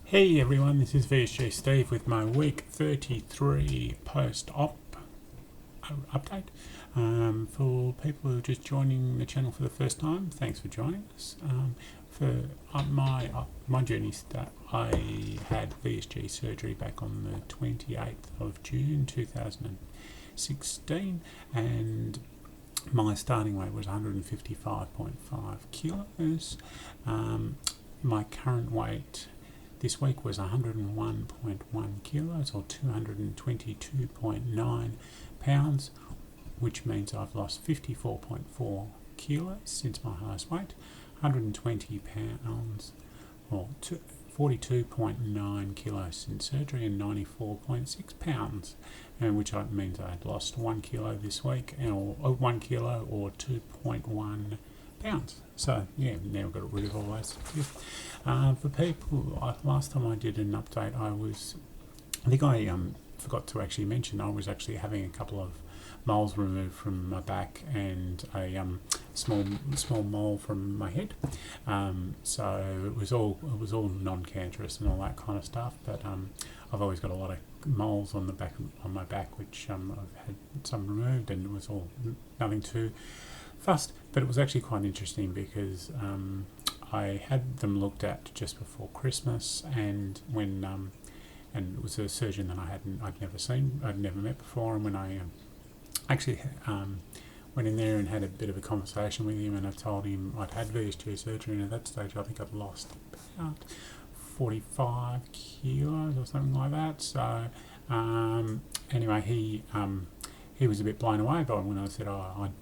Hey everyone, this is VSG Steve with my week 33 post-op update. For people who are just joining the channel for the first time, thanks for joining us. For my journey start, I had VSG surgery back on the 28th of June 2016, and my starting weight was 155.5 kilos. My current weight this week was 101.1 kilos or 222.9 pounds, which means I've lost 54.4 kilos since my highest weight, 120 pounds or 42.9 kilos since surgery, and 94.6 pounds, which means I had lost 1 kilo this week, or 1 kilo or 2.1 pounds. So yeah, now we've got rid of all those. For people, last time I did an update, I think I forgot to actually mention I was actually having a couple of moles removed from my back and a small mole from my head. So it was all non-cancerous and all that kind of stuff. But I've always got a lot of moles on my back, which I've had some removed, and it was all nothing too fussed. But it was actually quite interesting because I had them looked at just before Christmas, and when and it was a surgeon that I'd never met before, and when I actually went in there and had a bit of a conversation with him, and I told him I'd had VSG surgery, and at that stage I think I'd lost about 45 kilos or something like that. So anyway, he was a bit blown away by when I said I'd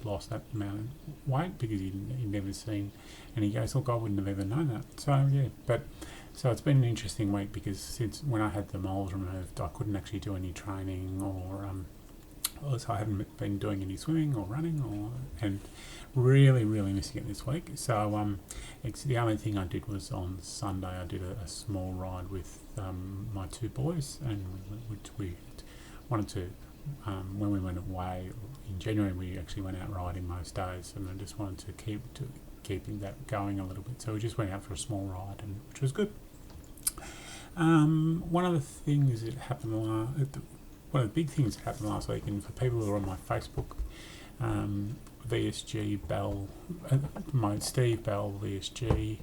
lost that amount of weight, because he'd never seen, and he goes, look, I wouldn't have ever known that. So yeah, so it's been an interesting week, because since when I had the moles removed, I couldn't actually do any training, or so I haven't been doing any swimming or running, and really missing it this week. So it's the only thing I did was on Sunday I did a small ride with my two boys, and which we wanted to. When we went away in January, we actually went out riding most days, and I just wanted to keep that going a little bit. So we just went out for a small ride, which was good. One of the things that happened one of the big things that happened last week, and for people who are on my Facebook, VSG Bell, my Steve Bell VSG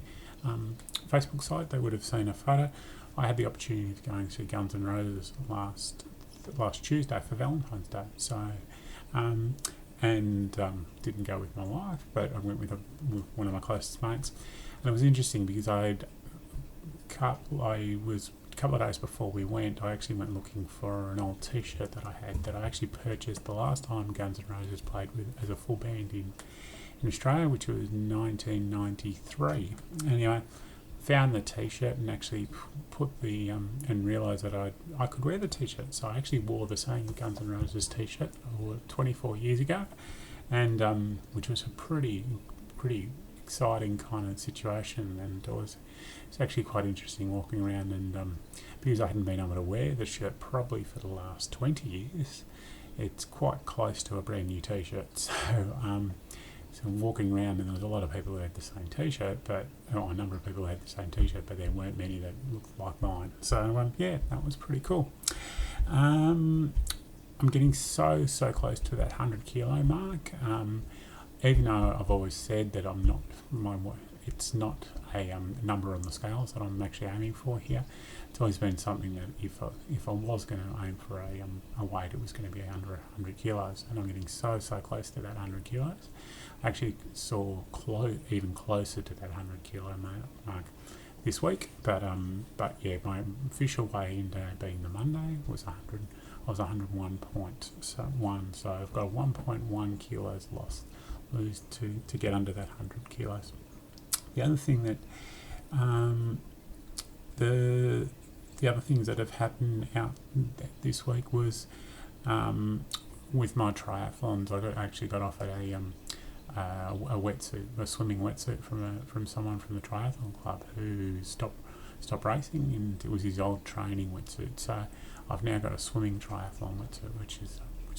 Facebook site, they would have seen a photo. I had the opportunity of going to Guns N' Roses last Tuesday for Valentine's Day. So, didn't go with my wife, but I went with one of my closest mates, and it was interesting because a couple of days before we went, I actually went looking for an old T-shirt that I had that I actually purchased the last time Guns N' Roses played with as a full band in Australia, which was 1993. Anyway, found the T-shirt and actually put and realised that I could wear the T-shirt. So I actually wore the same Guns N' Roses T-shirt 24 years ago, and which was a pretty exciting kind of situation, and it's actually quite interesting walking around, and because I hadn't been able to wear the shirt probably for the last 20 years, it's quite close to a brand new T-shirt. So walking around, and there was a lot of people who had the same T-shirt, a number of people who had the same T-shirt, but there weren't many that looked like mine. So yeah, that was pretty cool. I'm getting so close to that 100 kilo mark. Even though I've always said that it's not a number on the scales that I'm actually aiming for here. It's always been something that if I was going to aim for a weight, it was going to be under 100 kilos, and I'm getting so close to that 100 kilos. I actually saw even closer to that 100 kilo mark this week, but yeah, my official weigh-in day being the Monday was 100. I was 101.1, so I've got 1.1 kilos lose to get under that 100 kilos. The other thing that the other things that have happened out this week was with my triathlons. I actually got offered a wetsuit, a swimming wetsuit from someone from the triathlon club who stopped racing, and it was his old training wetsuit. So I've now got a swimming triathlon wetsuit, which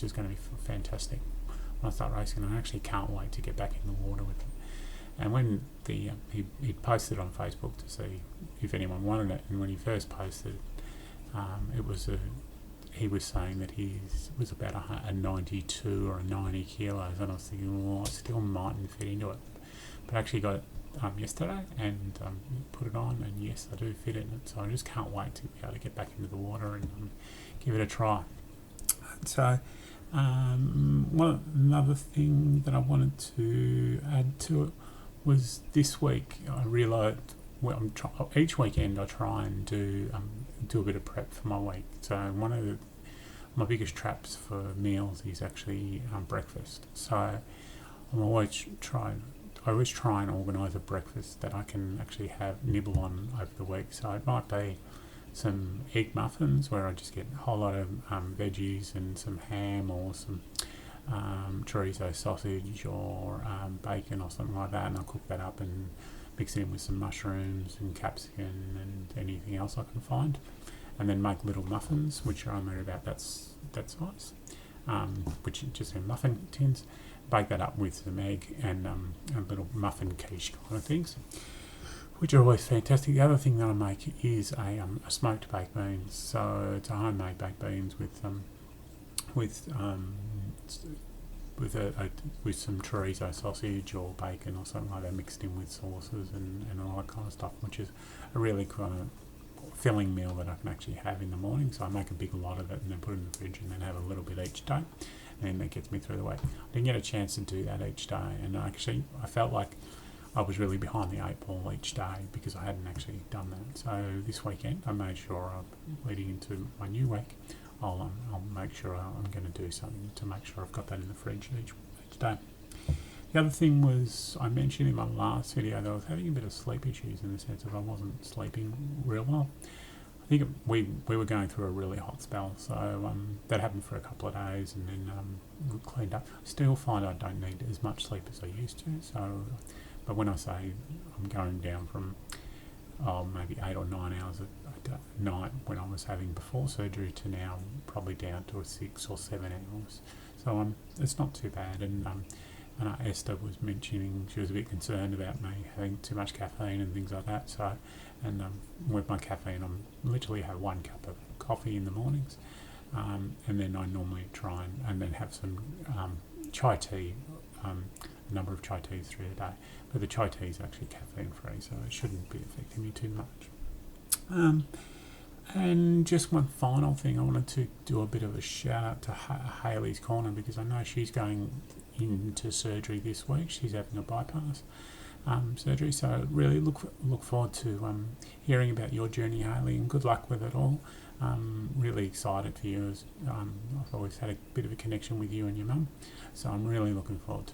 is going to be fantastic when I start racing. I actually can't wait to get back in the water with it. And when he posted on Facebook to see if anyone wanted it, and when he first posted, he was saying that he was about a 92 or a 90 kilos, and I was thinking, well, I still mightn't fit into it. But I actually got it yesterday and put it on, and yes, I do fit in it. So I just can't wait to be able to get back into the water and give it a try. So another thing that I wanted to add to it was this week I realised each weekend I try and do a bit of prep for my week. So one of my biggest traps for meals is actually breakfast. So I always try and organise a breakfast that I can actually nibble on over the week. So it might be some egg muffins where I just get a whole lot of veggies and some ham or some chorizo sausage or bacon or something like that, and I'll cook that up and mix it in with some mushrooms and capsicum and anything else I can find, and then make little muffins, which are only about that size, which are just in muffin tins. Bake that up with some egg and little muffin quiche kind of things, which are always fantastic. The other thing that I make is a smoked baked beans. So it's a homemade baked beans with some chorizo sausage or bacon or something like that, mixed in with sauces and all that kind of stuff, which is a really kind of filling meal that I can actually have in the morning. So I make a big lot of it and then put it in the fridge and then have a little bit each day, and that gets me through the week. I didn't get a chance to do that each day, and I felt like I was really behind the 8 ball each day because I hadn't actually done that. So this weekend I made sure, leading into my new week, I'll make sure I'm going to do something to make sure I've got that in the fridge each day. The other thing was, I mentioned in my last video that I was having a bit of sleep issues, in the sense of I wasn't sleeping real well. I think we were going through a really hot spell, so that happened for a couple of days, and then we cleaned up. I still find I don't need as much sleep as I used to. So, but when I say I'm going down from maybe 8 or 9 hours at night when I was having before surgery to now probably down to 6 or 7 hours, so it's not too bad. And Esther was mentioning she was a bit concerned about me having too much caffeine and things like that. So, and with my caffeine, I literally have 1 cup of coffee in the mornings, and then I normally try and then have some chai tea, a number of chai teas through the day. But the chai tea is actually caffeine free, so it shouldn't be affecting me too much. And just one final thing, I wanted to do a bit of a shout out to Hayley's Corner, because I know she's going into surgery this week. She's having a bypass surgery, so really look forward to hearing about your journey, Hayley, and good luck with it all. Really excited for you, as I've always had a bit of a connection with you and your mum, so I'm really looking forward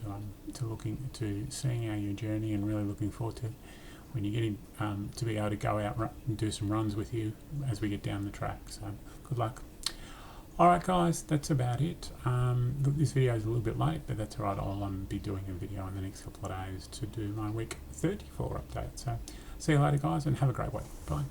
to seeing how your journey, and really looking forward to when you get in, to be able to go out and do some runs with you as we get down the track. So good luck. Alright guys, that's about it. This video is a little bit late, but that's alright. I'll be doing a video in the next couple of days to do my week 34 update. So see you later guys, and have a great week. Bye.